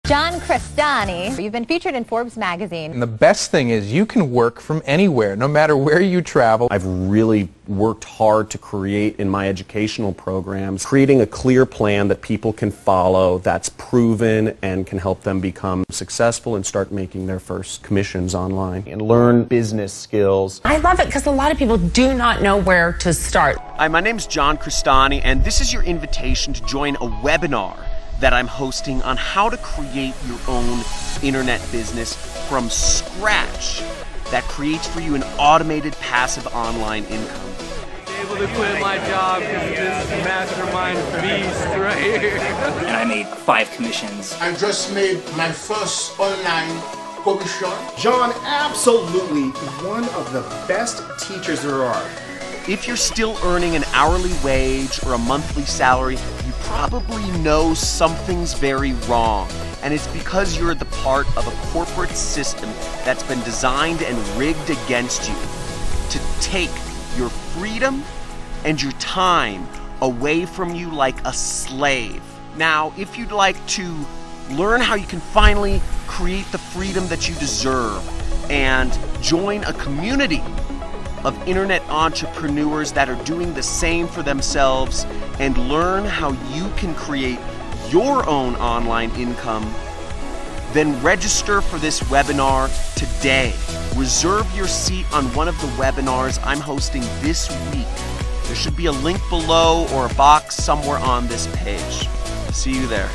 John Crestani, you've been featured in Forbes magazine. And the best thing is you can work from anywhere, no matter where you travel. I've really worked hard to create in my educational programs, creating a clear plan that people can follow, that's proven and can help them become successful and start making their first commissions online and learn business skills. I love it because a lot of people do not know where to start. Hi, my name's John Crestani, and this is your invitation to join a webinar that I'm hosting on how to create your own internet business from scratch that creates for you an automated passive online income. Able to quit my job because of this mastermind beast right here. And I made 5 commissions. I just made my first online commission. John, absolutely one of the best teachers there are. If you're still earning an hourly wage or a monthly salary, you probably know something's very wrong. And it's because you're the part of a corporate system that's been designed and rigged against you to take your freedom and your time away from you like a slave. Now, if you'd like to learn how you can finally create the freedom that you deserve and join a community of internet entrepreneurs that are doing the same for themselves and learn how you can create your own online income, then register for this webinar today. Reserve your seat on one of the webinars I'm hosting this week. There should be a link below or a box somewhere on this page. See you there.